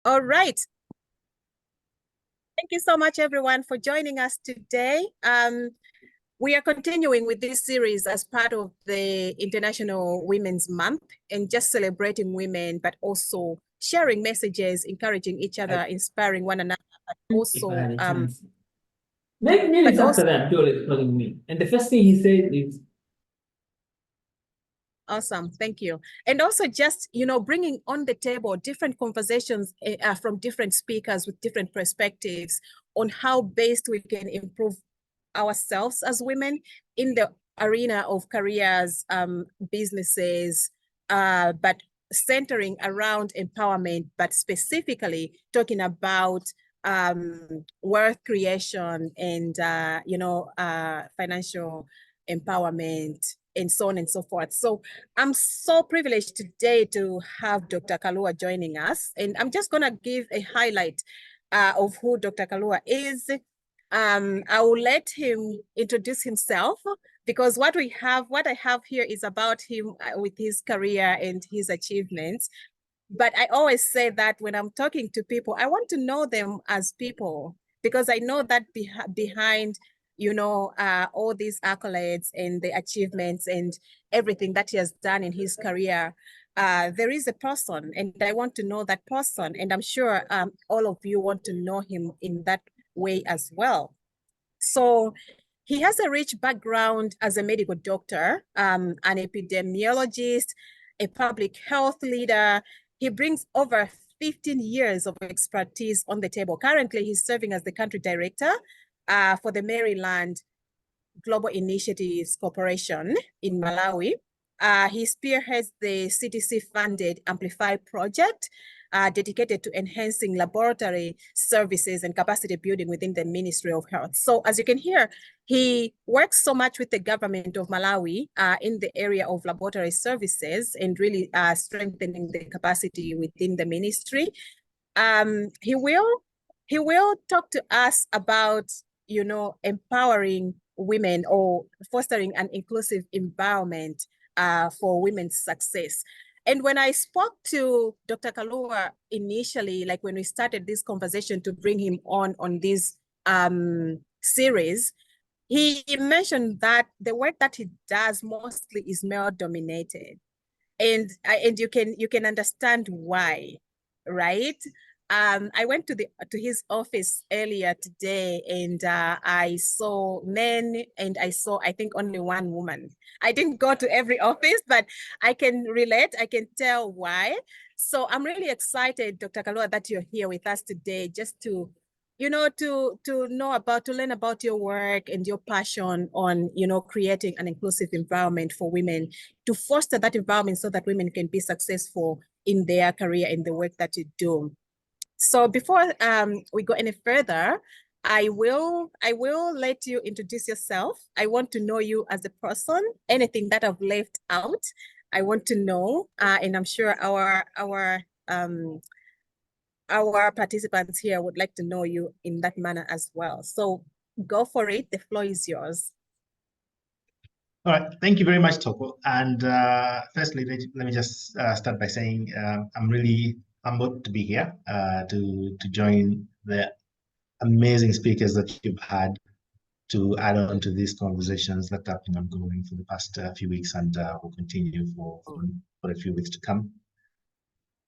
All right. Thank you so much, everyone, for joining us today. We are continuing with this series as part of the International Women's Month and just celebrating women, but also sharing messages, encouraging each other, inspiring one another, but also, Maybe it's after that, Joel is calling me. And the first thing he said is, awesome. Thank you. And also just, bringing on the table different conversations from different speakers with different perspectives on how best we can improve ourselves as women in the arena of careers, businesses, but centering around empowerment, but specifically talking about wealth creation and, financial empowerment and so on and so forth. So I'm so privileged today to have Dr. Kalua joining us. And I'm just going to give a highlight of who Dr. Kalua is. I will let him introduce himself because what I have here is about him with his career and his achievements. But I always say that when I'm talking to people, I want to know them as people because I know that behind all these accolades and the achievements and everything that he has done in his career, there is a person, and I want to know that person. And I'm sure all of you want to know him in that way as well. So he has a rich background as a medical doctor, an epidemiologist, a public health leader. He brings over 15 years of expertise on the table. Currently, he's serving as the country director for the Maryland Global Initiatives Corporation in Malawi. He spearheads the CDC-funded AMPLIFY project, dedicated to enhancing laboratory services and capacity building within the Ministry of Health. So as you can hear, he works so much with the government of Malawi in the area of laboratory services and really strengthening the capacity within the ministry. He will talk to us about, empowering women or fostering an inclusive environment for women's success. And when I spoke to Dr. Kalua initially, like when we started this conversation to bring him on this series, he mentioned that the work that he does mostly is male dominated. And you can understand why, right? I went to his office earlier today, and I saw men, and I saw, I think, only one woman. I didn't go to every office, but I can relate. I can tell why. So I'm really excited, Dr. Kalua, that you're here with us today, just to learn about your work and your passion on, creating an inclusive environment for women, to foster that environment so that women can be successful in their career, in the work that you do. So before we go any further, I will let you introduce yourself. I want to know you as a person. Anything that I've left out, I want to know, and I'm sure our participants here would like to know you in that manner as well. So go for it. The floor is yours. All right. Thank you very much, Toko. And firstly, let me just start by saying I'm really humbled to be here to join the amazing speakers that you've had to add on to these conversations that have been ongoing for the past few weeks and will continue for a few weeks to come.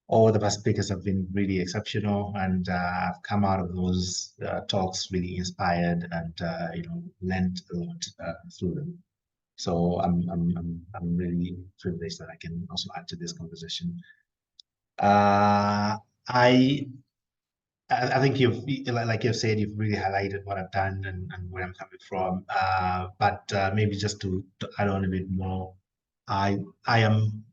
All the past speakers have been really exceptional, and I've come out of those talks really inspired and learned a lot through them. So I'm really privileged that I can also add to this conversation. I think like you've said, you've really highlighted what I've done and where I'm coming from. But maybe just to add on a bit more, I am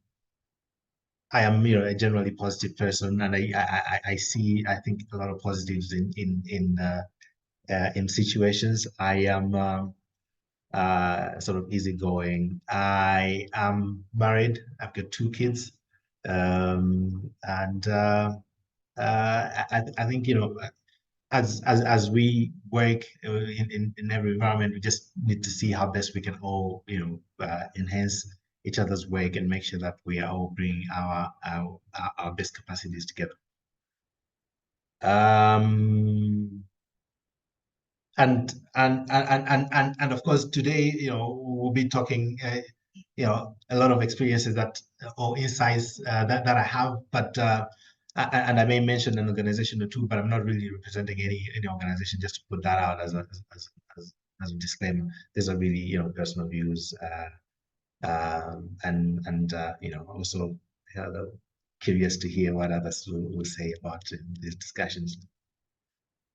a generally positive person, and I see, I think, a lot of positives in situations. I am sort of easygoing. I am married. I've got 2 kids, and I think, as we work in every environment, we just need to see how best we can all enhance each other's work and make sure that we are all bringing our best capacities together. And of course today, we'll be talking, a lot of experiences or insights that I have, but and I may mention an organization or two, but I'm not really representing any organization. Just to put that out as a disclaimer. These are really personal views, and also curious to hear what others will say about these discussions.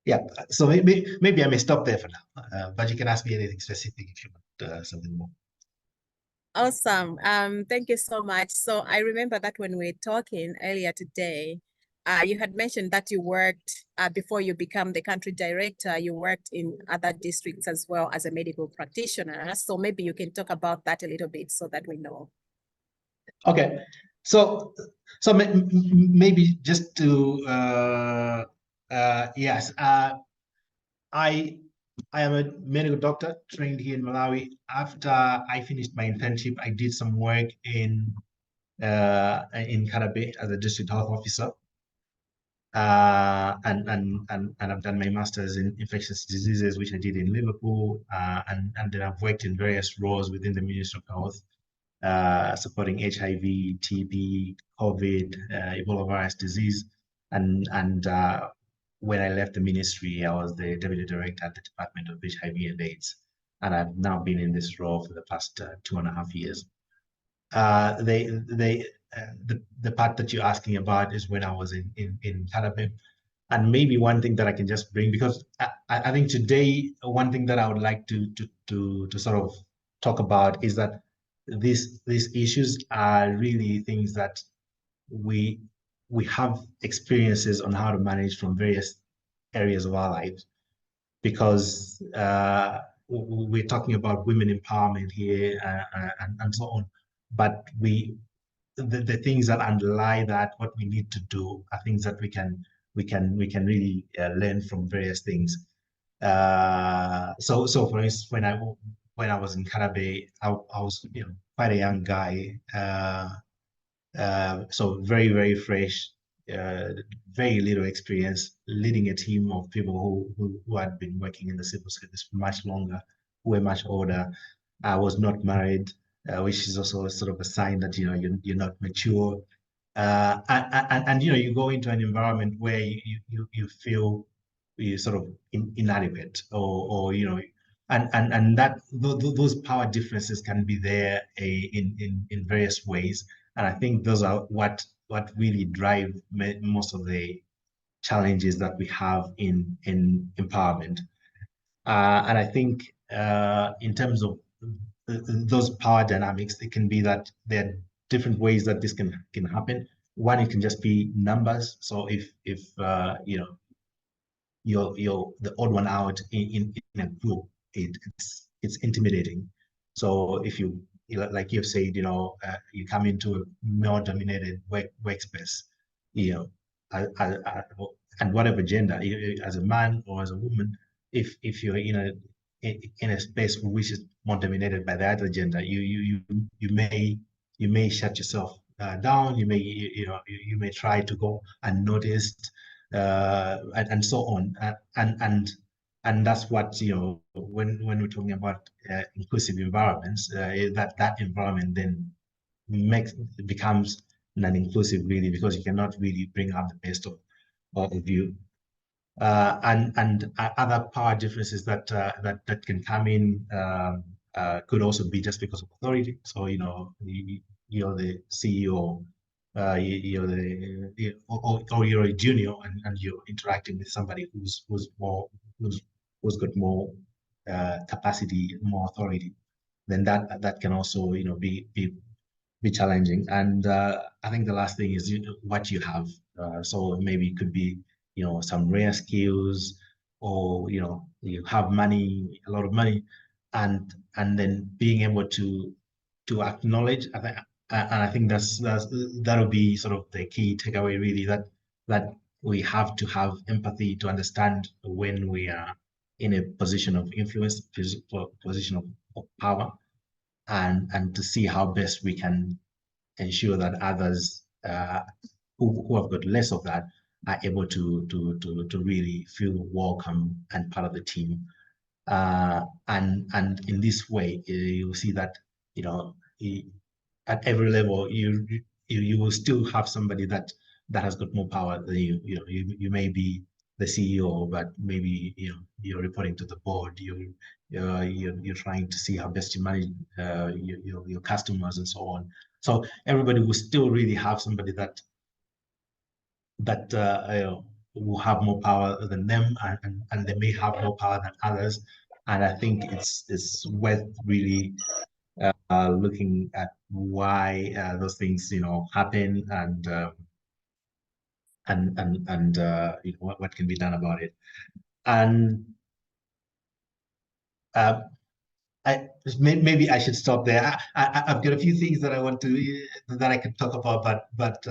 Yeah, so maybe I may stop there for now, but you can ask me anything specific if you want something more. Awesome. Thank you so much. So I remember that when we were talking earlier today, you had mentioned that you worked, before you become the country director, you worked in other districts as well as a medical practitioner. So maybe you can talk about that a little bit so that we know. Okay, so maybe just to yes, I am a medical doctor trained here in Malawi. After I finished my internship, I did some work in Karabe as a district health officer. And I've done my master's in infectious diseases, which I did in Liverpool, and then I've worked in various roles within the Ministry of Health, supporting HIV, TB, COVID, Ebola virus disease, and when I left the ministry, I was the deputy director at the Department of HIV and AIDS, and I've now been in this role for the past 2.5 years. The part that you're asking about is when I was in Karabe. And maybe one thing that I can just bring, because I think today, one thing that I would like to sort of talk about is that these issues are really things that we have experiences on how to manage from various areas of our lives, because we're talking about women empowerment here, and so on, but the things that underlie that, what we need to do, are things that we can really learn from various things. So for instance, when I was in Karabe, I was quite a young guy, so very fresh, very little experience, leading a team of people who had been working in the civil service for much longer, who were much older. I was not married, which is also sort of a sign that you're not mature, and you go into an environment where you feel you sort of inadequate, or and that those power differences can be there in various ways, and I think those are what really drive most of the challenges that we have in empowerment, and I think in terms of those power dynamics, it can be that there are different ways that this can happen. One, it can just be numbers. So if you're the odd one out in a group, it's intimidating. So if you, like you've said, you come into a male-dominated workspace, and whatever gender, as a man or as a woman, if you're in a space which is more dominated by the other gender, you may shut yourself down. You may try to go unnoticed, and so on, and that's what when we're talking about inclusive environments, that environment then becomes non-inclusive, really, because you cannot really bring up the best of you. And other power differences that can come in could also be just because of authority. So you're the CEO, or you're a junior, and you're interacting with somebody who's got more capacity, more authority. Then that can also be challenging. And I think the last thing is what you have. So maybe it could be some rare skills, or you have money, a lot of money, and then being able to acknowledge. I think that'll be sort of the key takeaway, really, that we have to have empathy to understand when we are in a position of influence, position of power, and to see how best we can ensure that others who have got less of that are able to really feel welcome and part of the team. And in this way, you see that, you know, at every level, you will still have somebody that has got more power than you. You know, you may be the CEO, but maybe, you know, you're reporting to the board. You're trying to see how best to manage your customers and so on. So everybody will still really have somebody that will have more power than them, and they may have more power than others. And I think it's worth really looking at why those things, you know, happen, and you know, what can be done about it. And maybe I should stop there. I've got a few things that I want to that I can talk about, but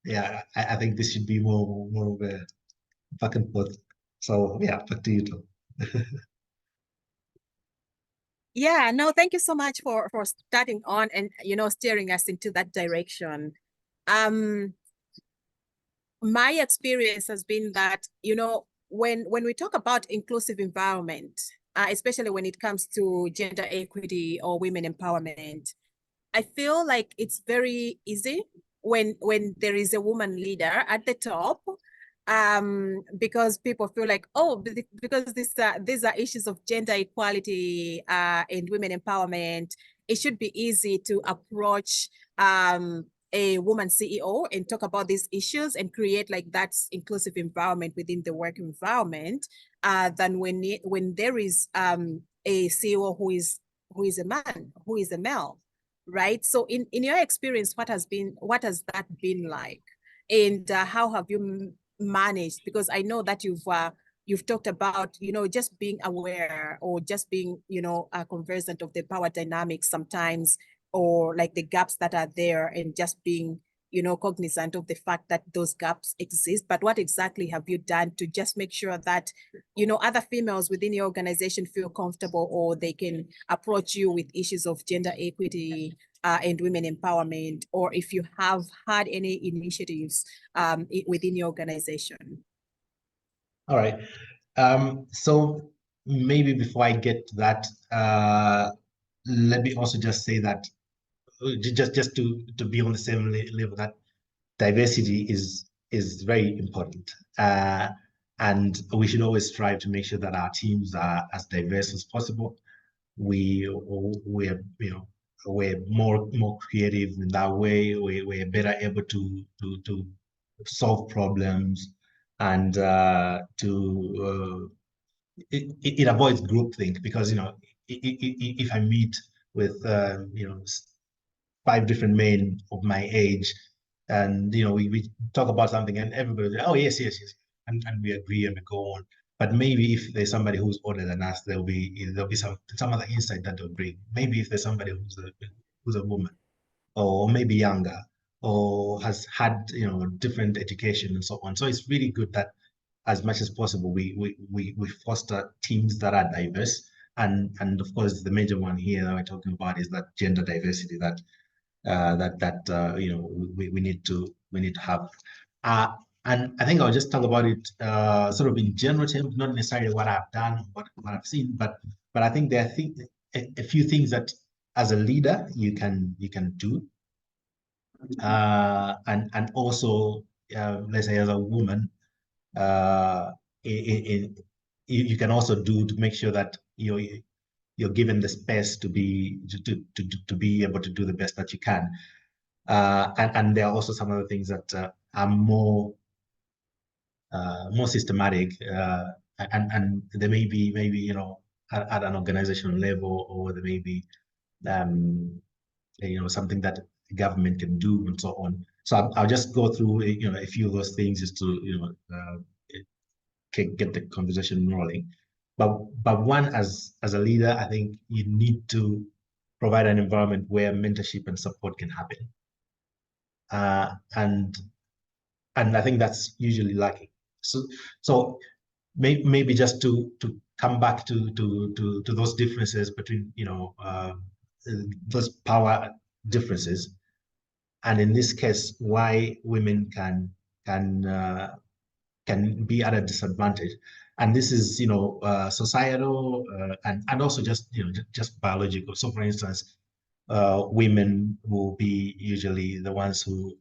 yeah, I think this should be more of a back and forth. So yeah, back to you, Tom. Yeah, no, thank you so much for starting on and, you know, steering us into that direction. My experience has been that, you know, when we talk about inclusive environment, especially when it comes to gender equity or women empowerment, I feel like it's very easy when there is a woman leader at the top, because people feel like, oh, because these are issues of gender equality and women empowerment, it should be easy to approach a woman CEO and talk about these issues and create like that inclusive environment within the work environment, than when there is a CEO who is a man, who is a male, right? So in your experience, what has that been like, and how have you managed? Because I know that you've talked about, you know, just being aware or just being, you know, conversant of the power dynamics sometimes, or like the gaps that are there, and just being, you know, cognizant of the fact that those gaps exist. But what exactly have you done to just make sure that, you know, other females within your organization feel comfortable, or they can approach you with issues of gender equity and women empowerment, or if you have had any initiatives within your organization? All right. So maybe before I get to that, let me also just say that just to be on the same level, that diversity is very important, and we should always strive to make sure that our teams are as diverse as possible. We're you know, we're more creative in that way. We're better able to solve problems, and it avoids groupthink, because, you know, if I meet with you know, 5 different men of my age, and, you know, we talk about something, and everybody, oh yes, and we agree and we go on. But maybe if there's somebody who's older than us, there'll be some other insight that they'll bring. Maybe if there's somebody who's a woman, or maybe younger, or has had, you know, different education and so on. So it's really good that, as much as possible, we foster teams that are diverse, and of course the major one here that we're talking about is that gender diversity that you know, we need to have. And I think I'll just talk about it sort of in general terms, not necessarily what I've done, what I've seen, but I think there are a few things that, as a leader, you can do, and also, let's say, as a woman, you can also do to make sure that you're given the space to be able to do the best that you can. And there are also some other things that are more systematic, and they may be, maybe, you know, at an organizational level, or there may be you know, something that the government can do, and so on. So I'll just go through, you know, a few of those things, just to, you know, get the conversation rolling. But one, as a leader, I think you need to provide an environment where mentorship and support can happen. And I think that's usually lacking. So maybe just to come back to those differences between, you know, those power differences, and in this case, why women can can be at a disadvantage. And this is, societal and also just, just biological. So for instance, women will be usually the ones who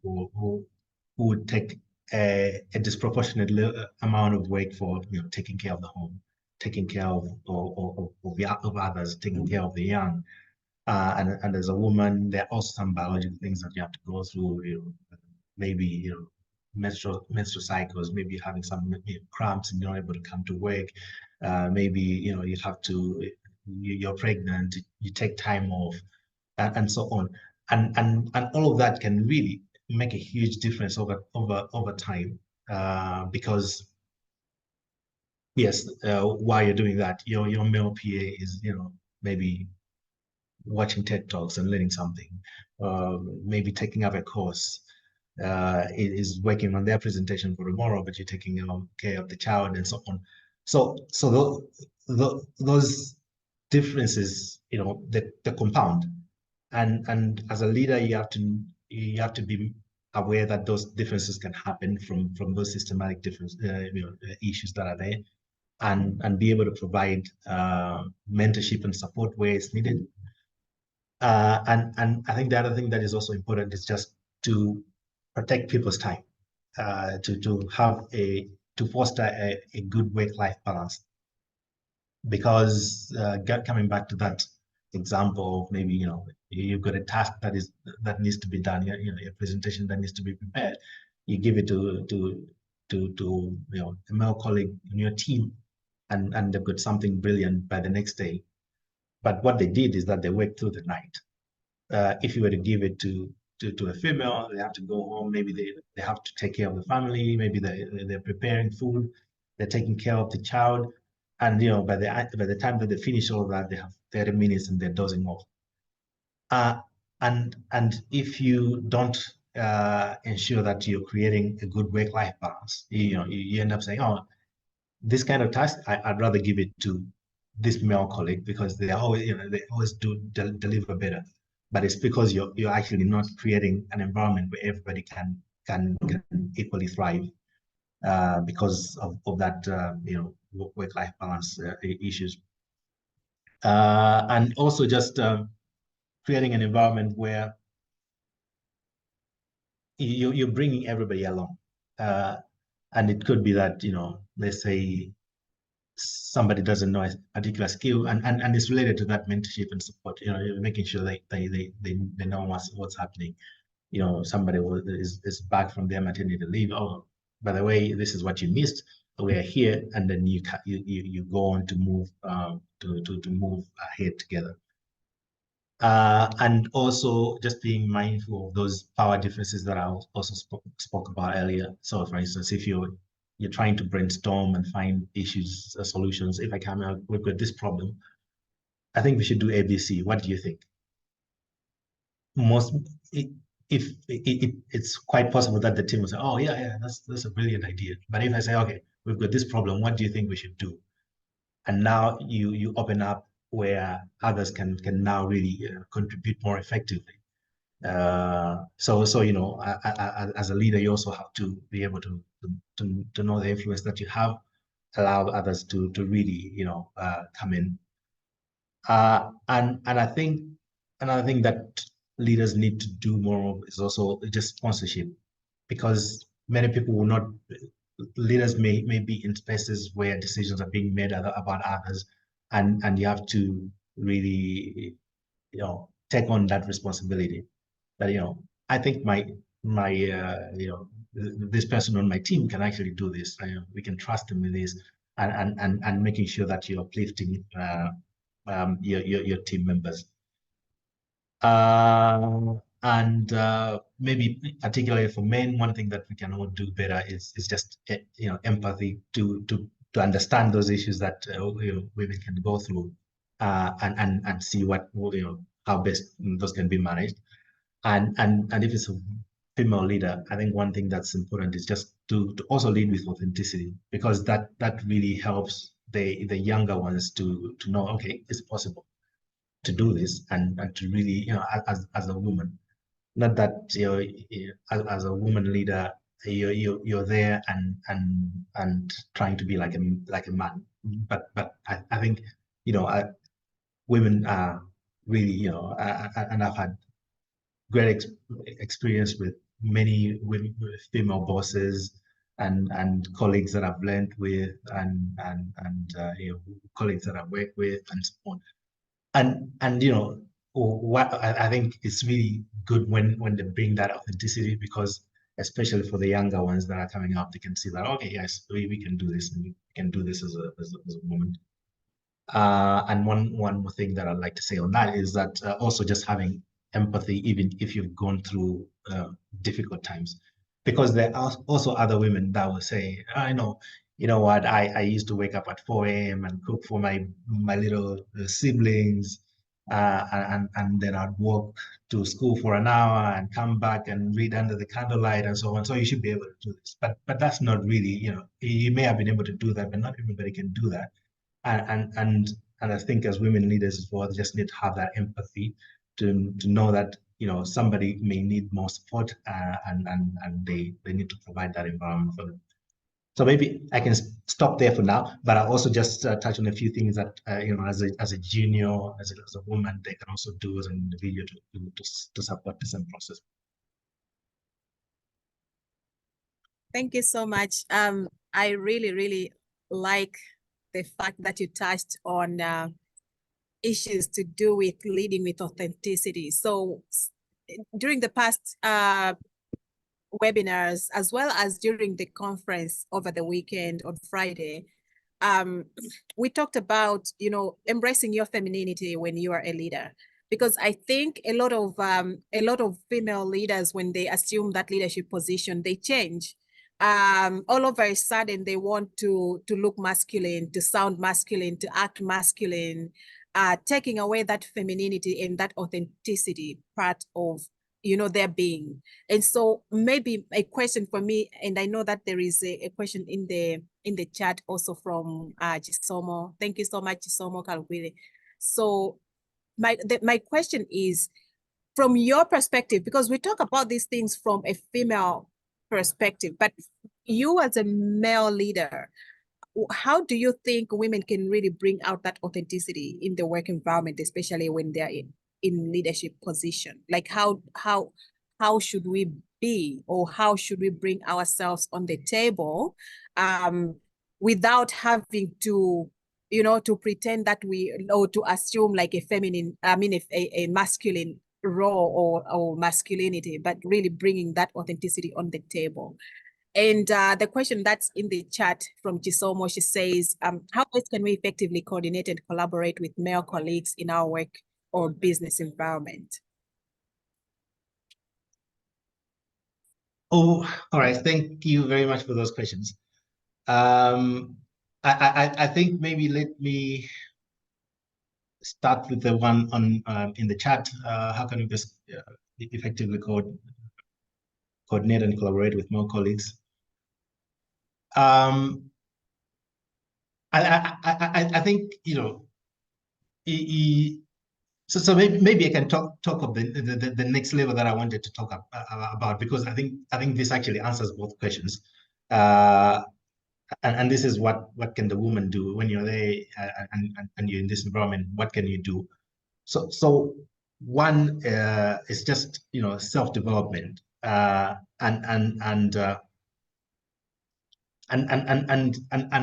would take a disproportionate amount of work for, taking care of the home, taking care of others, taking care of the young. And as a woman, there are also some biological things that you have to go through, maybe, menstrual cycles, maybe having some cramps and you're not able to come to work. Maybe, you have to, you're pregnant, you take time off, and so on. And all of that can really make a huge difference over time, because yes, while you're doing that, your male PA is, maybe watching TED Talks and learning something, maybe taking up a course, is working on their presentation for tomorrow, but you're taking care of the child and so on. So those differences, the compound, and as a leader, you have to be aware that those differences can happen from those systematic difference, issues that are there, and be able to provide mentorship and support where it's needed. And I think the other thing that is also important is just to protect people's time, to foster a good work-life balance. Because coming back to that example of maybe, you've got a task that needs to be done, a presentation that needs to be prepared, you give it to a male colleague in your team, and they've got something brilliant by the next day. But what they did is that they worked through the night. If you were to give it to a female, they have to go home. Maybe they have to take care of the family. Maybe they're preparing food. They're taking care of the child. And by the time that they finish all that, they have 30 minutes and they're dozing off. And if you don't ensure that you're creating a good work-life balance, you end up saying, oh, this kind of task, I'd rather give it to this male colleague because they always, they always do deliver better. But it's because you're actually not creating an environment where everybody can equally thrive, because of that work-life balance issues, and also just creating an environment where you're bringing everybody along, and it could be that let's say somebody doesn't know a particular skill, and it's related to that mentorship and support. Making sure they know what's happening. Somebody is back from their maternity leave. Oh, by the way, this is what you missed. We are here, and then you go on to move to move ahead together. And also just being mindful of those power differences that I also spoke about earlier. So, for instance, if you're trying to brainstorm and find issues, solutions. If I come out, we've got this problem, I think we should do ABC. What do you think? It's quite possible that the team will say, oh yeah, that's a brilliant idea. But if I say, okay, we've got this problem, what do you think we should do? And now you open up where others can now really contribute more effectively. So as a leader, you also have to be able to know the influence that you have, allow others to really come in. And I think another thing that leaders need to do more of is also just sponsorship, because many people will not. Leaders may be in spaces where decisions are being made about others, and you have to really take on that responsibility. That I think this person on my team can actually do this. We can trust them with this, and making sure that you're uplifting your team members. And maybe particularly for men, one thing that we can all do better is just empathy to understand those issues that women can go through, and see what how best those can be managed. And if it's a female leader, I think one thing that's important is just to also lead with authenticity, because that really helps the younger ones to know, okay, it's possible to do this, and to really as a woman, not that as a woman leader you're there and trying to be like a man. But I think, you know, women are really, you know, and I've had great experience with many women, with female bosses and colleagues that I've learned with and you know, colleagues that I've worked with and so on. And you know, what I think it's really good when they bring that authenticity, because especially for the younger ones that are coming up, they can see that, okay, yes, we can do this, and we can do this as a woman. And one more thing that I'd like to say on that is that also just having empathy, even if you've gone through difficult times, because there are also other women that will say, I know, you know what, I used to wake up at 4 a.m. and cook for my little siblings, and then I'd walk to school for an hour and come back and read under the candlelight and so on. So you should be able to do this. But that's not really, you know, you may have been able to do that, but not everybody can do that. And I think as women leaders as well, just need to have that empathy to know that, you know, somebody may need more support, and they need to provide that environment for them. So maybe I can stop there for now, but I'll also just touch on a few things that, you know, as a junior, as a woman, they can also do as an individual to support this process. Thank you so much. I really like the fact that you touched on issues to do with leading with authenticity. So during the past webinars, as well as during the conference over the weekend on Friday, we talked about, you know, embracing your femininity when you are a leader. Because I think a lot of female leaders, when they assume that leadership position, they change. All of a sudden they want to look masculine, to sound masculine, to act masculine, taking away that femininity and that authenticity part of, you know, their being. And so maybe a question for me, and I know that there is a question in the chat also from Chisomo. Thank you so much, Chisomo Kalua. So my question is, from your perspective, because we talk about these things from a female perspective, but you as a male leader, how do you think women can really bring out that authenticity in the work environment, especially when they're in leadership position? Like how should we be, or how should we bring ourselves on the table without having to, you know, to pretend that or to assume like a feminine, I mean, a masculine role or masculinity, but really bringing that authenticity on the table. And the question that's in the chat from Chisomo, she says, how else can we effectively coordinate and collaborate with male colleagues in our work or business environment? Oh, all right. Thank you very much for those questions. I think maybe let me start with the one on in the chat. How can we just effectively coordinate and collaborate with more colleagues? I think, you know, so maybe I can talk of the next level that I wanted to talk about, because I think this actually answers both questions. And this is what can the woman do when you're there and you're in this environment? What can you do? So one is just, you know, self-development, and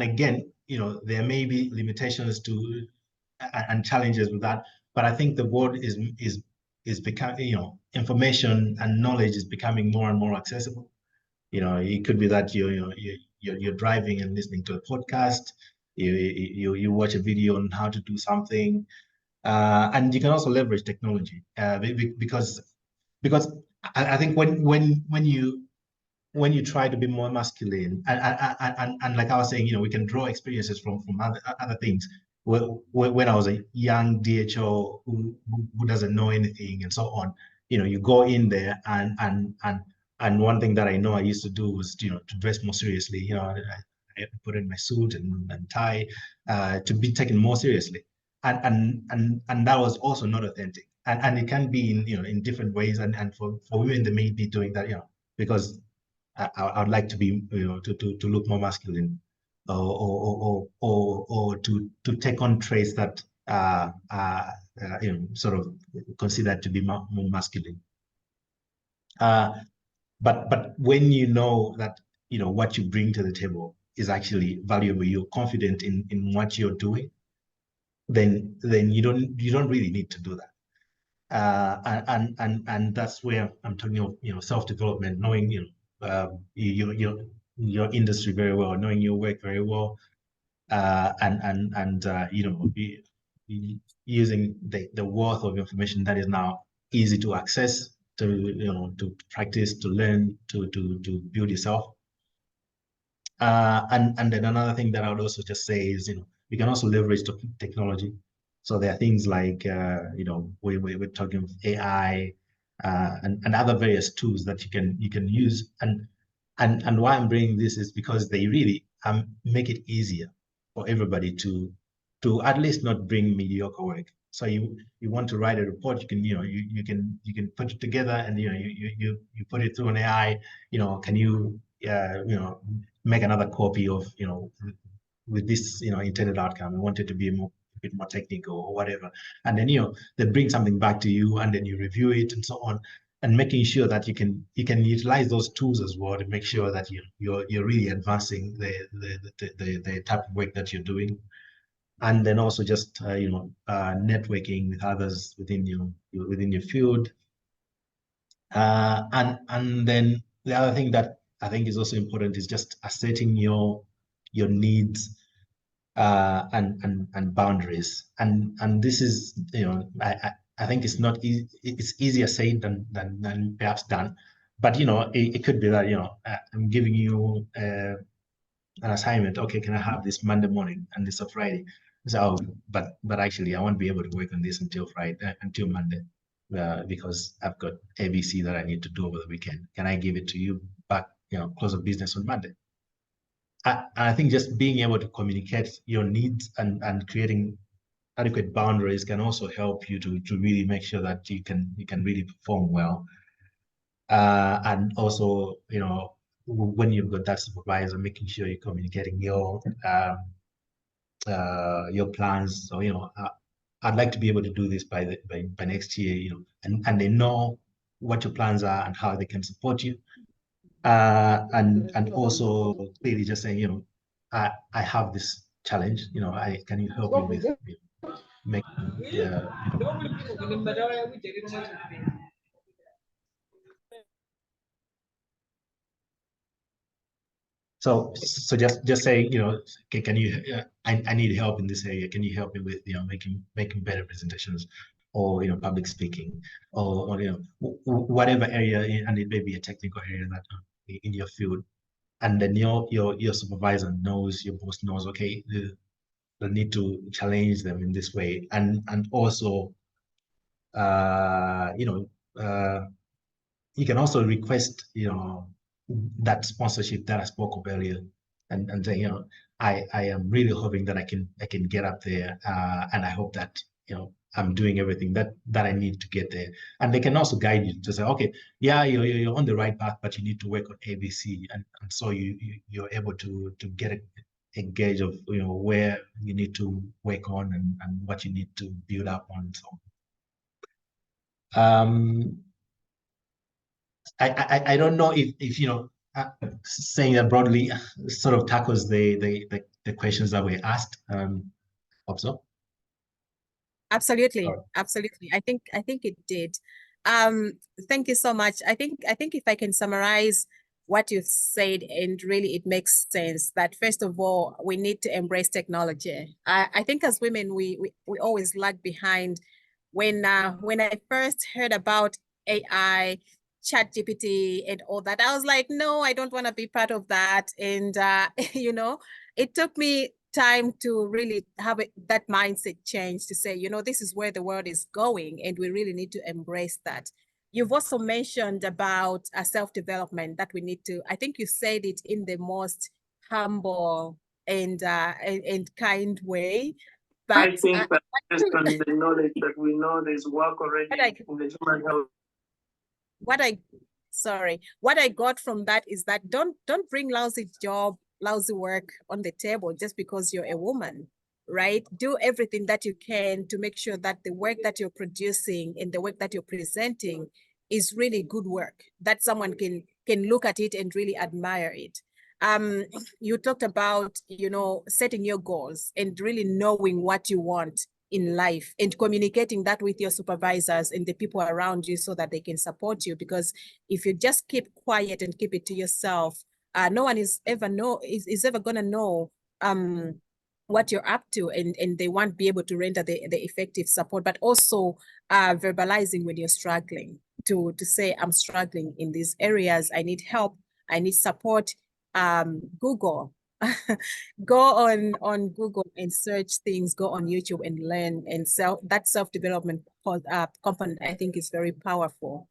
again, you know, there may be limitations to and challenges with that, but I think the world is becoming, you know, information and knowledge is becoming more and more accessible. You know, it could be that you're driving and listening to a podcast, you watch a video on how to do something, and you can also leverage technology, because I think when you try to be more masculine, and like I was saying, you know, we can draw experiences from other things. When I was a young DHO who doesn't know anything and so on, you know, you go in there and one thing that I know I used to do was, you know, to dress more seriously. You know, I put in my suit and tie to be taken more seriously, and that was also not authentic. And it can be in, you know, in different ways. And for women, they may be doing that, you know, because I'd like to be, to look more masculine, or to take on traits that are sort of considered to be more masculine. But when you know that what you bring to the table is actually valuable, you're confident in what you're doing, then you don't really need to do that. And that's where I'm talking of self-development, knowing your industry very well, knowing your work very well, and using the wealth of information that is now easy to access, to practice, to learn, to build yourself. And then another thing that I would also just say is, you can also leverage the technology. So there are things like, we're talking of AI and other various tools that you can use. And why I'm bringing this is because they really make it easier for everybody to at least not bring mediocre work. So you want to write a report, you can put it together, and you put it through an AI. Can you make another copy of with this intended outcome? I want it to be a bit more technical or whatever, and then they bring something back to you, and then you review it and so on, and making sure that you can utilize those tools as well to make sure that you're really advancing the type of work that you're doing. And then also just networking with others within your field. And then the other thing that I think is also important is just asserting your needs and boundaries. And this is I think it's not easy. It's easier said than perhaps done. But it could be that I'm giving you an assignment. Okay, can I have this Monday morning and this a Friday? So, but actually, I won't be able to work on this until Monday, because I've got ABC that I need to do over the weekend. Can I give it to you back, close of business on Monday? I think just being able to communicate your needs and creating adequate boundaries can also help you to really make sure that you can really perform well. And also, when you've got that supervisor, making sure you're communicating your plans. So I'd like to be able to do this by next year, and they know what your plans are and how they can support you. And also clearly just saying, I have this challenge, can you help me with making So just say, can you? I need help in this area. Can you help me with making better presentations, or public speaking, or whatever area, and it may be a technical area that in your field, and then your supervisor knows, your boss knows. Okay, they need to challenge them in this way, and also, you can also request, that sponsorship that I spoke of earlier, and say, I am really hoping that I can get up there, and I hope that I'm doing everything that I need to get there. And they can also guide you to say, okay, yeah, you're on the right path, but you need to work on ABC, and so you're able to get a gauge of where you need to work on and what you need to build up on, and so on. I don't know if saying that broadly sort of tackles the questions that were asked. Hope so. Absolutely, absolutely. I think it did. Thank you so much. I think if I can summarize what you've said, and really it makes sense that first of all, we need to embrace technology. I think as women, we always lag behind. When I first heard about AI, ChatGPT and all that, I was like, no, I don't want to be part of that. And it took me time to really have that mindset change to say, this is where the world is going, and we really need to embrace that. You've also mentioned about self-development that we need to, I think you said it in the most humble and kind way. But I think that based on the knowledge that we know, there's work already in the human health. What I sorry. What I got from that is that don't bring lousy job, lousy work on the table just because you're a woman, right? Do everything that you can to make sure that the work that you're producing and the work that you're presenting is really good work, that someone can look at it and really admire it. You talked about, you know, setting your goals and really knowing what you want in life and communicating that with your supervisors and the people around you so that they can support you. Because if you just keep quiet and keep it to yourself, no one is ever gonna know what you're up to, and they won't be able to render the effective support. But also verbalizing when you're struggling, to say, I'm struggling in these areas, I need help, I need support. Google. Go on Google and search things, go on YouTube and learn, and self-development component, I think, is very powerful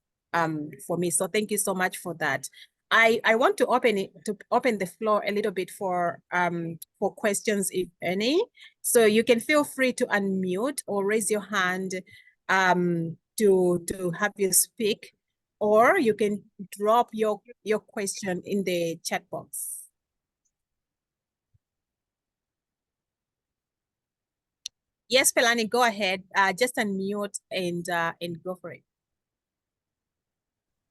for me. So thank you so much for that. I want to open the floor a little bit for questions, if any. So you can feel free to unmute or raise your hand to have you speak, or you can drop your question in the chat box. Yes, Pelani, go ahead. Just unmute and go for it.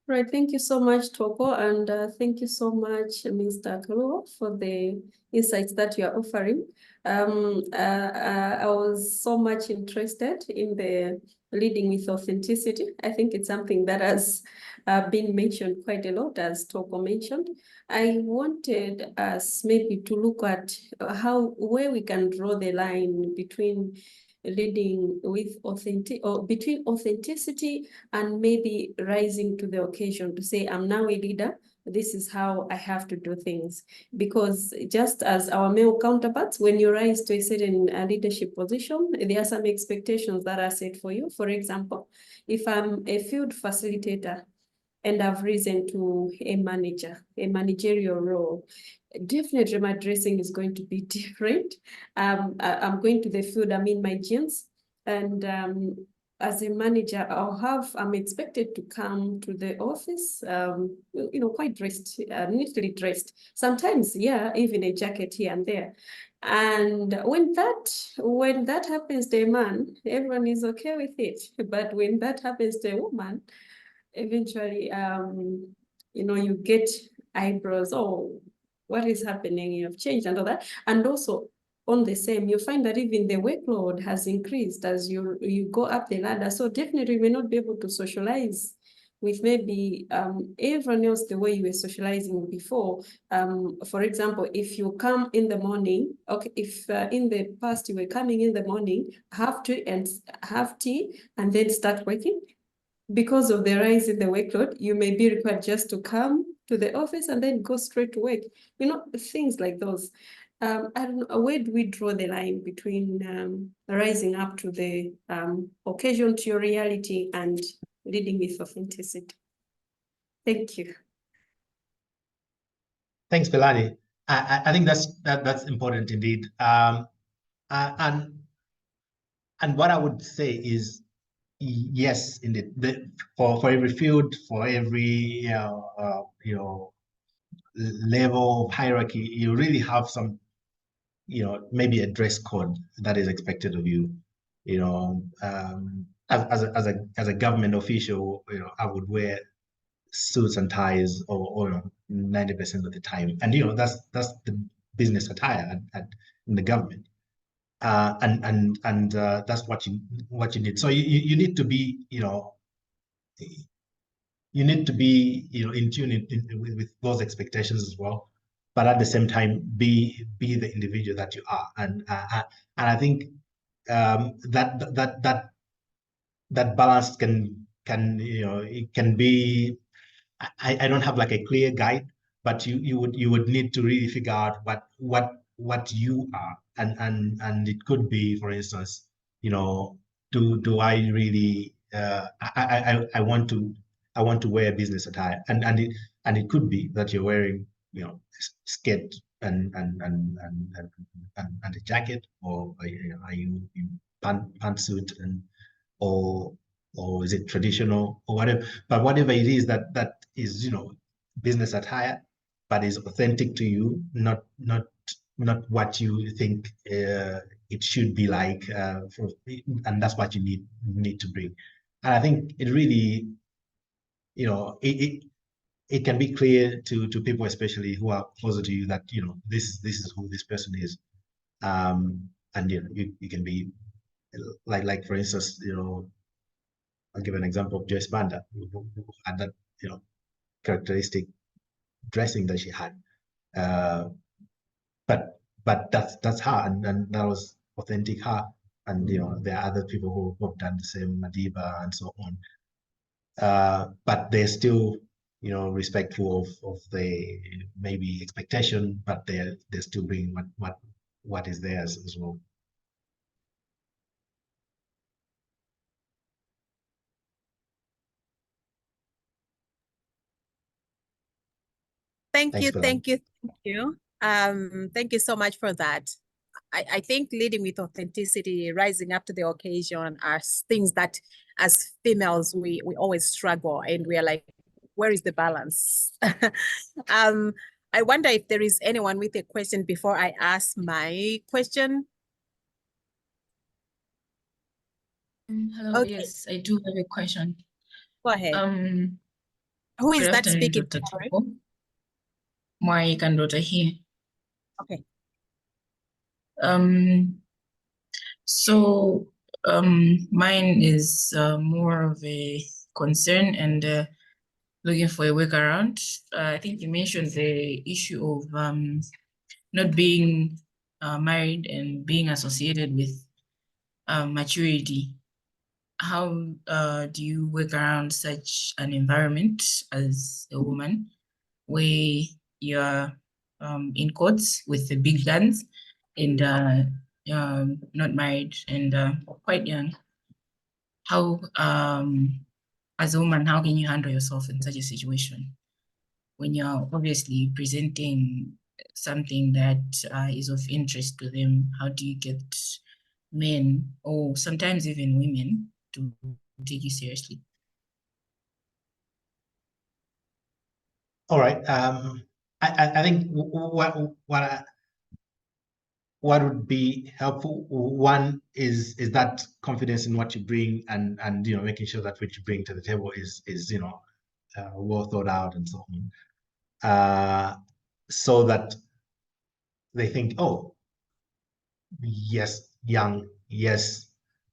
Right, thank you so much, Toko, and thank you so much, Mr. Kalua, for the insights that you are offering. I was so much interested in the leading with authenticity. I think it's something that has been mentioned quite a lot, as Toko mentioned. I wanted us maybe to look at where we can draw the line between leading with between authenticity and maybe rising to the occasion, to say, I'm now a leader, this is how I have to do things. Because just as our male counterparts, when you rise to a certain leadership position, there are some expectations that are set for you. For example, if I'm a field facilitator and I've risen to a managerial role, definitely my dressing is going to be different. I'm going to the field, I'm in my jeans, and as a manager, I'm expected to come to the office, you know, quite dressed, neatly dressed. Sometimes, yeah, even a jacket here and there. And when that happens to a man, everyone is okay with it. But when that happens to a woman, eventually, you know, you get eyebrows. Oh, what is happening? You have changed and all that. And also, on the same, you find that even the workload has increased as you go up the ladder. So definitely, you may not be able to socialize with maybe everyone else the way you were socializing before. For example, if you come in the morning, okay, if in the past you were coming in the morning, have tea and then start working. Because of the rise in the workload, you may be required just to come to the office and then go straight to work. You know, things like those. I don't know, where do we draw the line between rising up to the occasion, to your reality, and leading with authenticity? Thank you. Thanks, Pelani. I think that's important indeed. And what I would say is, yes, indeed, for every field, for every level of hierarchy, you really have some, maybe a dress code that is expected of you. As a government official, I would wear suits and ties or 90% of the time, and that's the business attire in the government. And that's what you need. So you need to be in tune with those expectations as well, but at the same time be the individual that you are. And I think that balance it can be. I don't have like a clear guide, but you would need to really figure out what you are, and it could be, for instance, do I really I want to wear business attire, and it could be that you're wearing skirt and a jacket, or are you in pantsuit, or or is it traditional or whatever? But whatever it is that is, you know, business attire, but is authentic to you, not what you think it should be like, and that's what you need to bring. And I think it really, you know, it can be clear to people, especially who are closer to you, that, you know, this is who this person is. And you know, you can be like for instance, you know, I'll give an example of Joyce Banda, who had that, you know, characteristic dressing that she had. But that's her, and that was authentic her. And you know, there are other people who have done the same, Madiba and so on. But they're still, you know, respectful of the maybe expectation, but they're still bringing what is theirs as well. Thank Thanks you, for that. thank you, thank you. Thank you so much for that. I think leading with authenticity, rising up to the occasion are things that as females, we always struggle, and we are like, where is the balance? I wonder if there is anyone with a question before I ask my question. Hello, Okay. yes, I do have a question. Go ahead. Who Who is good that afternoon, speaking? Dr. Sorry. Toko. My granddaughter here. Okay. So mine is more of a concern and looking for a workaround. I think you mentioned the issue of not being married and being associated with maturity. How do you work around such an environment as a woman where you're in courts with the big guns and not married and quite young? How, as a woman, how can you handle yourself in such a situation when you're obviously presenting something that is of interest to them? How do you get men, or sometimes even women, to take you seriously? All right. I think what would be helpful, one is that confidence in what you bring, and you know, making sure that what you bring to the table is you know, well thought out and so on, so that they think, oh, yes, young, yes,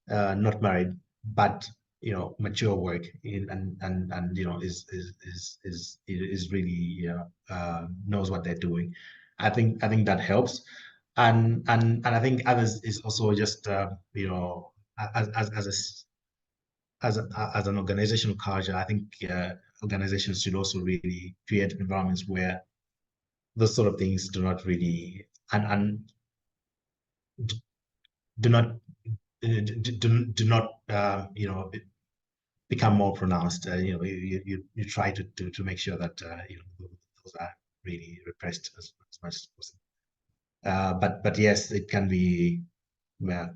not married, but you know, mature work in, and you know, is really knows what they're doing. I think that helps, and I think others is also just you know, as an organizational culture. I think organizations should also really create environments where those sort of things do not really and do not you know, become more pronounced. You know, you try to make sure that you know, those are really repressed as much as possible. But yes, it can be a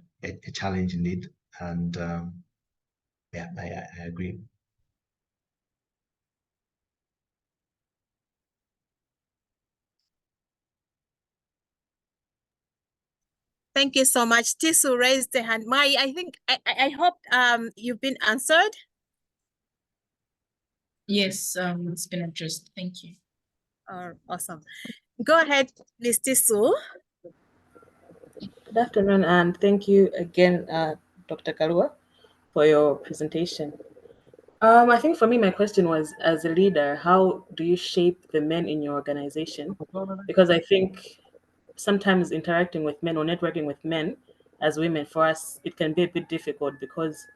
challenge indeed, and yeah, I agree. Thank you so much. Tisu raised the hand. Mai, I think I hope you've been answered. Yes, it's been addressed. Thank you. Awesome. Go ahead, Ms. Tisu. Good afternoon, and thank you again, Dr. Kalua, for your presentation. I think for me, my question was, as a leader, how do you shape the men in your organization? Because I think sometimes interacting with men or networking with men as women, for us, it can be a bit difficult, because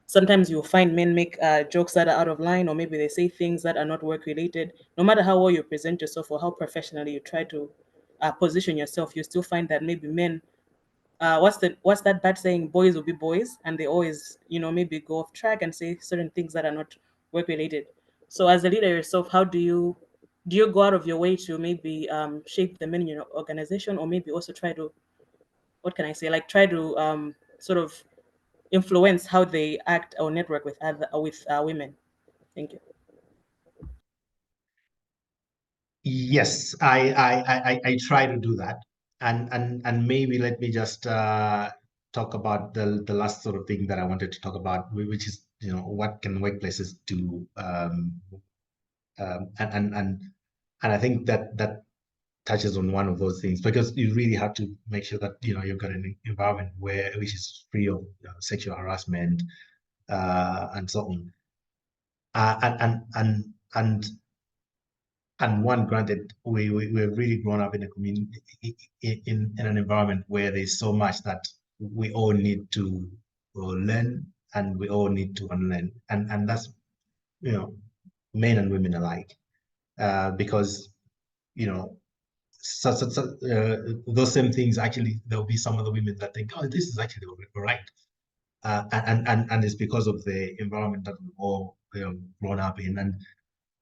sometimes you'll find men make jokes that are out of line, or maybe they say things that are not work related. No matter how well you present yourself or how professionally you try to position yourself, you still find that maybe men, what's that bad saying, boys will be boys, and they always, you know, maybe go off track and say certain things that are not work related. So as a leader yourself, how do you go out of your way to maybe shape the men in your organization, or maybe also try to, what can I say, like try to sort of influence how they act or network with women? Thank you. Yes, I try to do that, and maybe let me just talk about the last sort of thing that I wanted to talk about, which is, you know, what can workplaces do, and I think that touches on one of those things, because you really have to make sure that, you know, you've got an environment which is free of sexual harassment and so on, and one, granted, we're really grown up in a community, in an environment where there's so much that we all need to learn, and we all need to unlearn, and that's, you know, men and women alike, because, you know, those same things, actually, there'll be some of the women that think, oh, this is actually right, and it's because of the environment that we've all, you know, grown up in,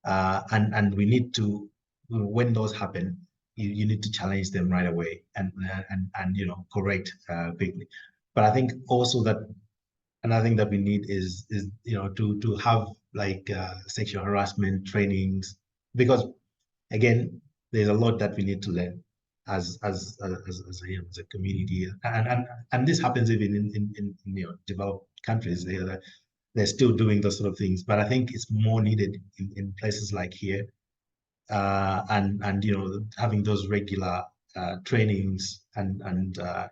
and we need to, when those happen, you need to challenge them right away, and you know, correct quickly. But I think also that another thing that we need is, you know, to have like sexual harassment trainings, because again, there's a lot that we need to learn as you know, as a community, and this happens even in you know, developed countries. They're still doing those sort of things, but I think it's more needed in places like here, and you know, having those regular trainings, and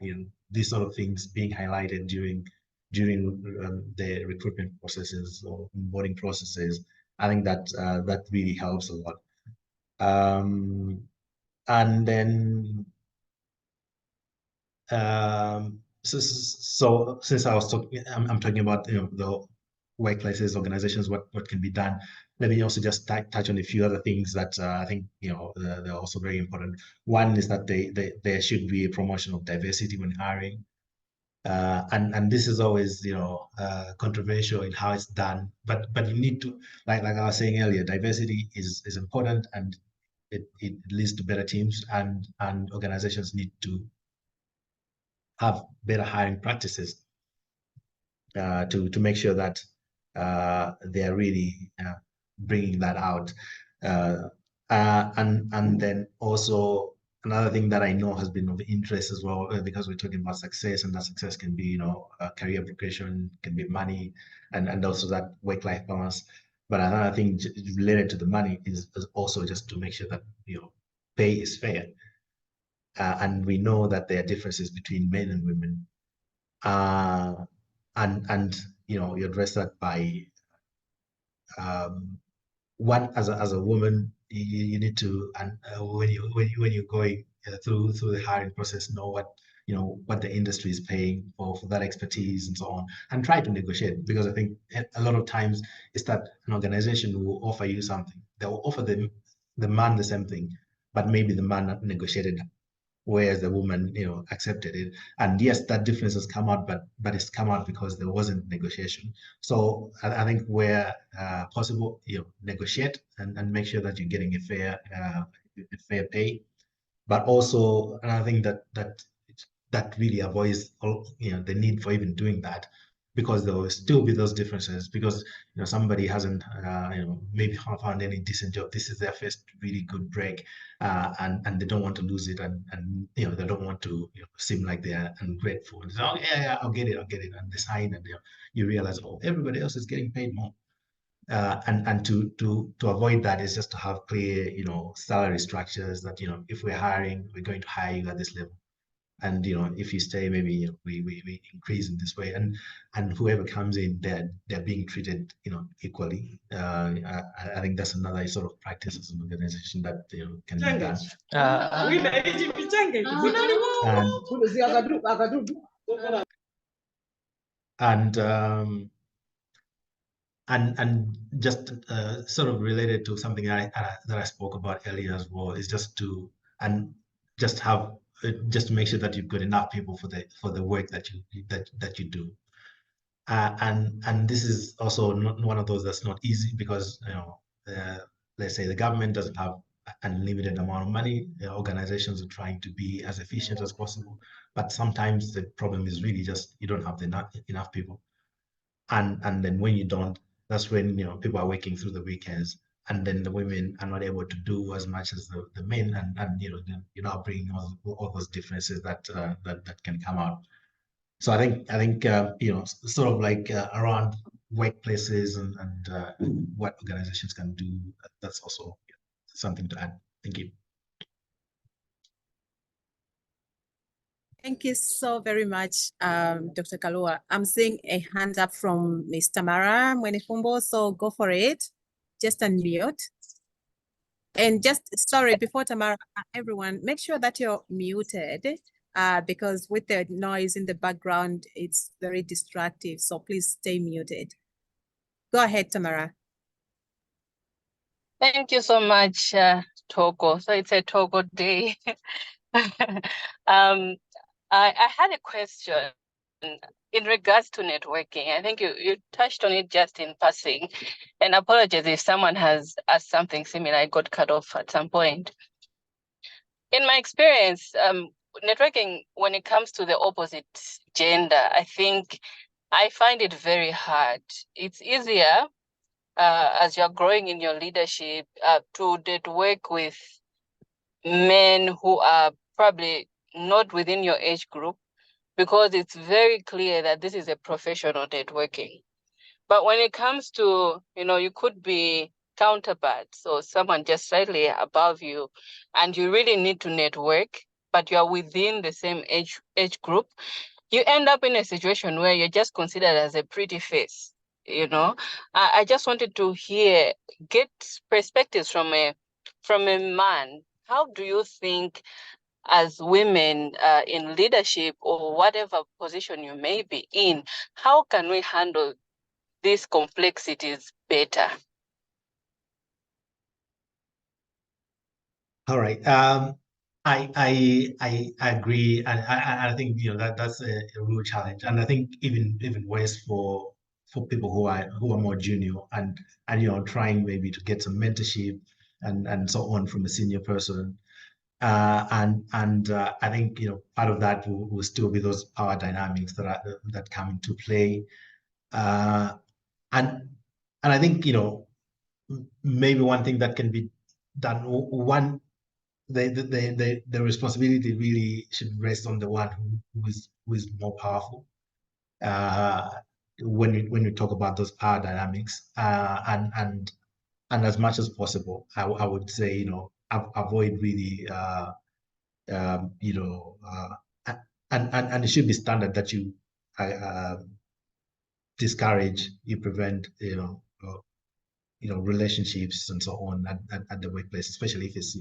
you know, these sort of things being highlighted during the recruitment processes or onboarding processes. I think that that really helps a lot. And then so since I was talking, I'm talking about, you know, the workplaces, organizations, what can be done. Let me also just touch on a few other things that I think, you know, they're also very important. One is that there should be a promotion of diversity when hiring, and this is always, you know, controversial in how it's done, but you need to, like I was saying earlier, diversity is important, and it leads to better teams, and organizations need to have better hiring practices to make sure that they are really bringing that out. And then also another thing that I know has been of interest as well, because we're talking about success, and that success can be, you know, career progression, can be money, and also that work-life balance. But another thing related to the money is also just to make sure that, you know, pay is fair. And we know that there are differences between men and women. And you know, you address that by one, as a woman, you need to, and when you're going through the hiring process, know what, you know, what the industry is paying for that expertise and so on, and try to negotiate, because I think a lot of times it's that an organization will offer you something, they will offer the man the same thing, but maybe the man negotiated, whereas the woman, you know, accepted it. And yes, that difference has come out, but it's come out because there wasn't negotiation. So I think where possible, you know, negotiate and make sure that you're getting a fair pay. But also another thing that really avoids all, you know, the need for even doing that, because there will still be those differences, because, you know, somebody hasn't you know, maybe found any decent job, this is their first really good break, and they don't want to lose it, and you know, they don't want to, you know, seem like they're ungrateful, and say, oh yeah, I'll get it, and they sign, and you realize, oh, everybody else is getting paid more. And to avoid that is just to have clear, you know, salary structures, that, you know, if we're hiring, we're going to hire you at this level, and you know, if you stay, maybe, you know, we increase in this way, and whoever comes in, they're being treated, you know, equally. I think that's another sort of practice as an organization that, you know, can be done. And just sort of related to something that I spoke about earlier as well, is just to just to make sure that you've got enough people for the work that you do. And this is also not one of those that's not easy, because, you know, let's say the government doesn't have unlimited amount of money. Organizations are trying to be as efficient as possible, but sometimes the problem is really just you don't have enough people, and then when you don't, that's when people are working through the weekends, and then the women are not able to do as much as the men, and you're now bringing all those differences that can come out. So I think sort of like around workplaces and what organizations can do. That's also something to add. Thank you. Thank you so very much, Dr. Kalua. I'm seeing a hand up from Ms. Tamara Mwenefumbo, so go for it. Just unmute. And just, sorry, before Tamara, everyone, make sure that you're muted because with the noise in the background, it's very distractive. So please stay muted. Go ahead, Tamara. Thank you so much, Toko. So it's a Toko day. I had a question in regards to networking. I think you touched on it just in passing, and apologies if someone has asked something similar. I got cut off at some point. In my experience, networking when it comes to the opposite gender, I think I find it very hard. It's easier as you're growing in your leadership to network with men who are probably not within your age group, because it's very clear that this is a professional networking. But when it comes to, you could be counterparts or someone just slightly above you, and you really need to network, but you're within the same age group, you end up in a situation where you're just considered as a pretty face. I just wanted to get perspectives from a man. How do you think, as women in leadership or whatever position you may be in, how can we handle these complexities better? All right. I agree, and I think that's a real challenge, and I think even worse for people who are more junior and trying maybe to get some mentorship and so on from a senior person. And I think part of that will still be those power dynamics that come into play, and I think maybe one thing that can be done, the responsibility really should rest on the one who is more powerful when we talk about those power dynamics, and as much as possible, I would say avoid really and it should be standard that you discourage, you prevent relationships and so on at the workplace, especially if it's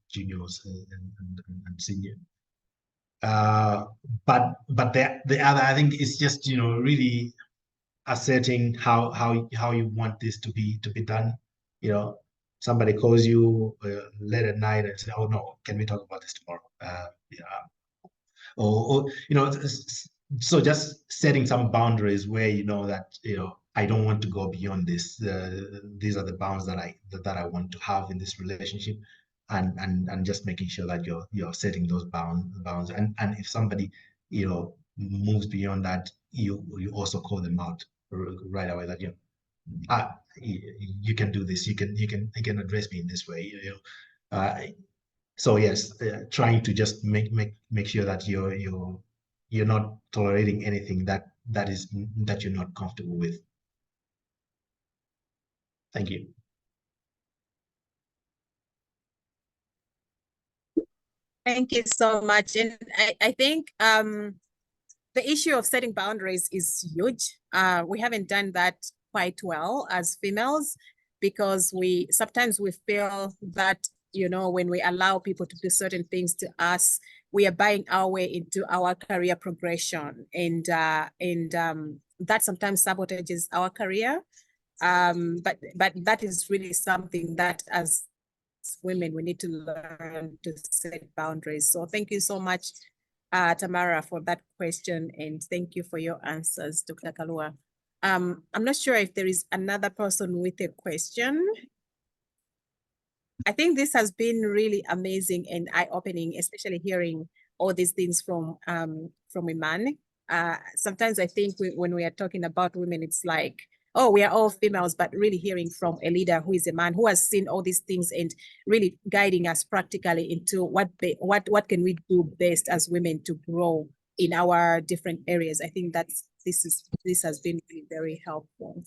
juniors and senior. But the other, I think, is just really asserting how you want this to be done. Somebody calls you late at night and say, "Oh no, can we talk about this tomorrow?" Or so just setting some boundaries where that I don't want to go beyond this. These are the bounds that I want to have in this relationship, and just making sure that you're setting those bounds. And if somebody moves beyond that, you also call them out right away that you can do this. You can address me in this way. So yes, trying to just make sure that you're not tolerating anything that you're not comfortable with. Thank you. Thank you so much. And I think the issue of setting boundaries is huge. We haven't done that quite well as females, because sometimes we feel that when we allow people to do certain things to us, we are buying our way into our career progression, and that sometimes sabotages our career. But that is really something that as women we need to learn to set boundaries. So thank you so much, Tamara, for that question, and thank you for your answers, Dr. Kalua. I'm not sure if there is another person with a question. I think this has been really amazing and eye-opening, especially hearing all these things from a man. Sometimes I think when we are talking about women, it's like, oh, we are all females, but really hearing from a leader who is a man who has seen all these things and really guiding us practically into what can we do best as women to grow in our different areas. I think this has been really very helpful.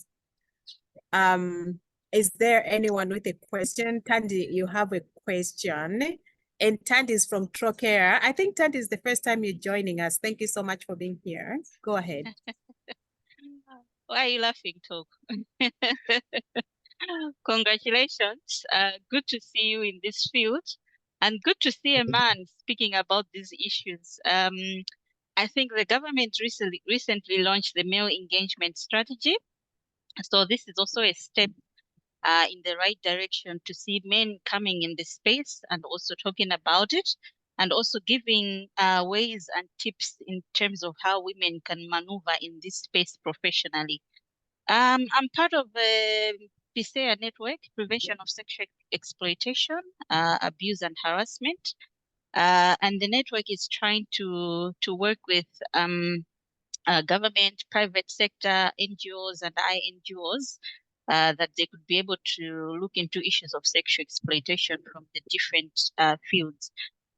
Is there anyone with a question? Tandy, you have a question. And Tandy is from Trocare. I think Tandy is the first time you're joining us. Thank you so much for being here. Go ahead. Why are you laughing, Talk? Congratulations. Good to see you in this field and good to see a man speaking about these issues. I think the government recently launched the male engagement strategy. So this is also a step in the right direction to see men coming in the space and also talking about it and also giving ways and tips in terms of how women can maneuver in this space professionally. I'm part of the PSEA network, Prevention of Sexual Exploitation, Abuse and Harassment. And the network is trying to work with government, private sector, NGOs and INGOs that they could be able to look into issues of sexual exploitation from the different fields.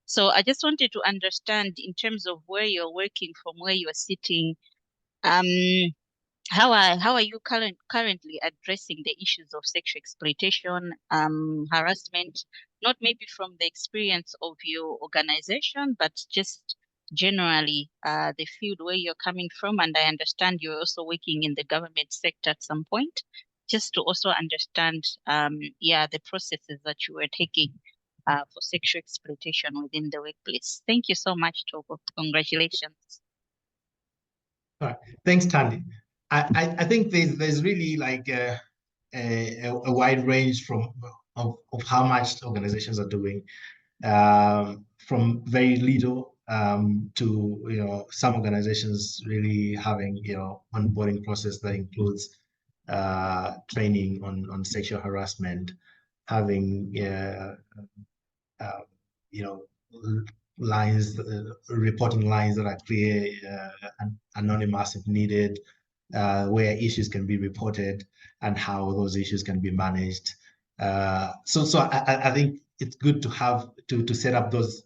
So I just wanted to understand in terms of where you're working, from where you're sitting, how are you currently addressing the issues of sexual exploitation, harassment, not maybe from the experience of your organization, but just generally the field where you're coming from? And I understand you're also working in the government sector at some point, just to also understand the processes that you were taking for sexual exploitation within the workplace. Thank you so much, Togo. Congratulations. All right. Thanks, Tandy. I think there's really like a wide range of how much organizations are doing, from very little to some organizations really having onboarding process that includes training on sexual harassment, having lines, reporting lines that are clear, anonymous if needed, where issues can be reported and how those issues can be managed. So I think it's good to have to set up those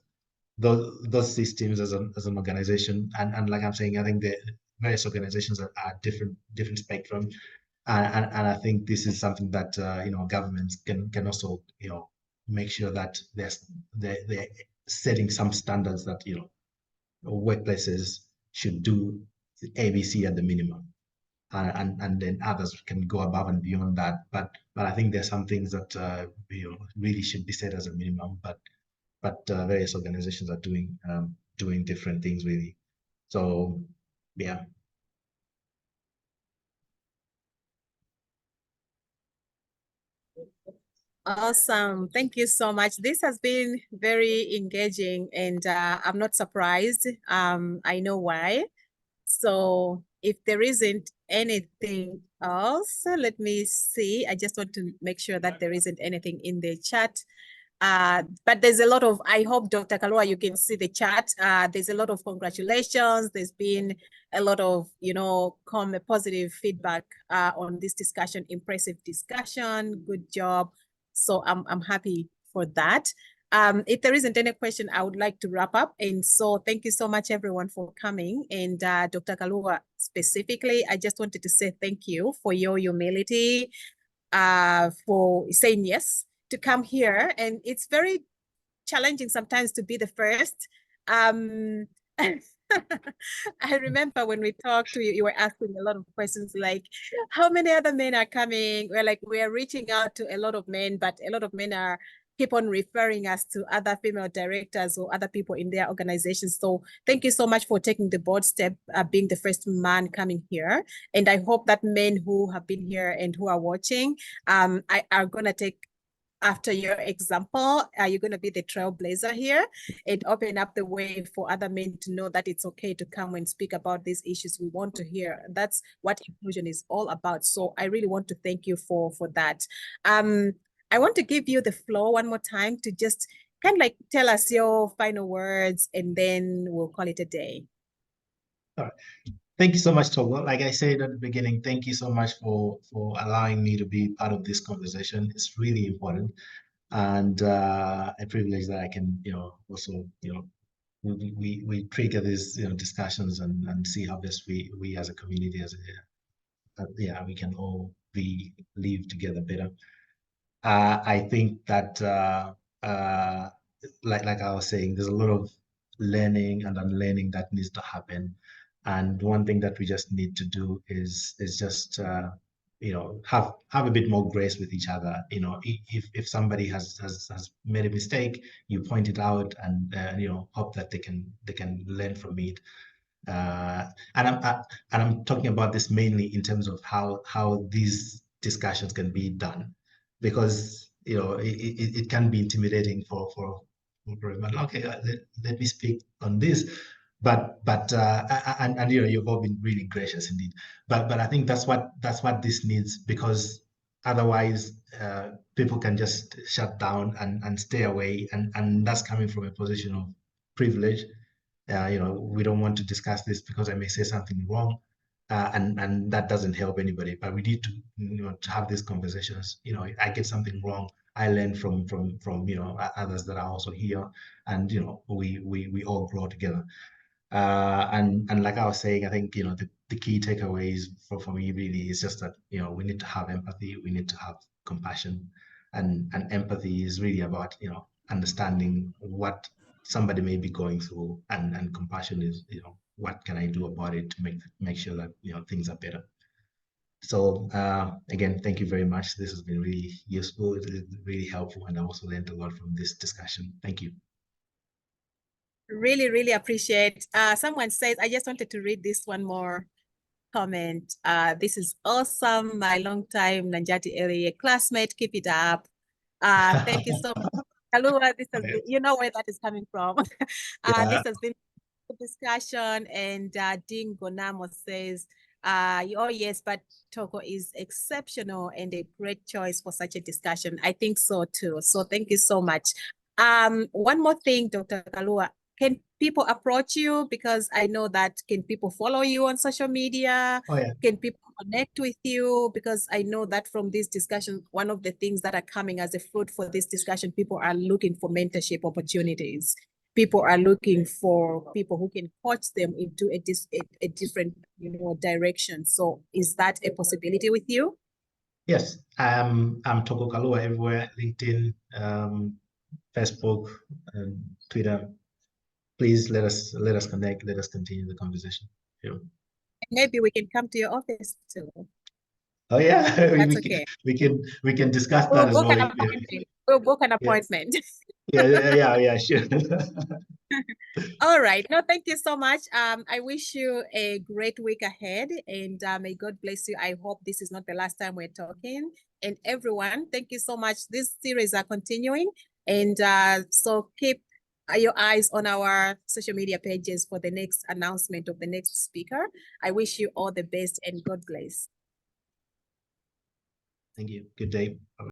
systems as an organization, and like I'm saying, I think the various organizations are different spectrum, and I think this is something that governments can also make sure that they're setting some standards that workplaces should do ABC at the minimum, and then others can go above and beyond that. But I think there's some things that really should be set as a minimum. But various organizations are doing different things really. So yeah. Awesome. Thank you so much. This has been very engaging, and I'm not surprised. I know why. So if there isn't anything else, let me see. I just want to make sure that there isn't anything in the chat. But there's a lot of, I hope, Dr. Kalua, you can see the chat. There's a lot of congratulations. There's been a lot of, positive feedback on this discussion. Impressive discussion. Good job. So I'm happy for that. If there isn't any question, I would like to wrap up. And so thank you so much, everyone, for coming. And Dr. Kalua, specifically, I just wanted to say thank you for your humility, for saying yes to come here. And it's very challenging sometimes to be the first. I remember when we talked to you, you were asking a lot of questions like, how many other men are coming? We're reaching out to a lot of men, but a lot of men keep on referring us to other female directors or other people in their organizations. So thank you so much for taking the bold step, being the first man coming here. And I hope that men who have been here and who are watching are going to take after your example. You're going to be the trailblazer here and open up the way for other men to know that it's okay to come and speak about these issues we want to hear. That's what inclusion is all about. So I really want to thank you for that. I want to give you the floor one more time to just kind of like tell us your final words, and then we'll call it a day. All right. Thank you so much, Togo. Like I said at the beginning, thank you so much for allowing me to be part of this conversation. It's really important, and a privilege that I can, also, we trigger these, discussions and see how best we as a community, we can all live together better. I think that like I was saying, there's a lot of learning and unlearning that needs to happen. And one thing that we just need to do is just have a bit more grace with each other. If somebody has made a mistake, you point it out, and hope that they can learn from it. And I'm talking about this mainly in terms of how these discussions can be done, because it can be intimidating for everyone. Okay, let me speak on this, but you've all been really gracious indeed. But I think that's what this needs, because otherwise people can just shut down and stay away, and that's coming from a position of privilege. We don't want to discuss this because I may say something wrong, and that doesn't help anybody. But we need to, to have these conversations. I get something wrong, I learn from others that are also here, and we all grow together. And like I was saying, I think the key takeaways for me really is just that we need to have empathy, we need to have compassion, and empathy is really about understanding what somebody may be going through, and compassion is what can I do about it to make sure that things are better. So again, thank you very much. This has been really useful, really helpful, and I also learned a lot from this discussion. Thank you. Really, really appreciate. Someone says, I just wanted to read this one more comment. This is awesome. My longtime Nanjati area classmate. Keep it up. Thank you so much. Kalua, this has been, you know where that is coming from. This has been a discussion, and Ding Gonamo says, oh yes, but Toko is exceptional and a great choice for such a discussion. I think so too. So thank you so much. One more thing, Dr. Kalua, can people approach you? Because I know that, can people follow you on social media? Oh, yeah. Can people connect with you? Because I know that from this discussion, one of the things that are coming as a fruit for this discussion, people are looking for mentorship opportunities. People are looking for people who can coach them into a different direction. So is that a possibility with you? Yes, I'm Toko Kalua everywhere: LinkedIn, Facebook, and Twitter. Please let us connect. Let us continue the conversation. Yeah. Maybe we can come to your office too. Oh yeah, That's okay. We can discuss that as well. We'll book an appointment. Yeah, sure. All right. No, thank you so much. I wish you a great week ahead, and may God bless you. I hope this is not the last time we're talking. And everyone, thank you so much. This series are continuing, and so keep your eyes on our social media pages for the next announcement of the next speaker. I wish you all the best, and God bless. Thank you. Good day. Bye-bye.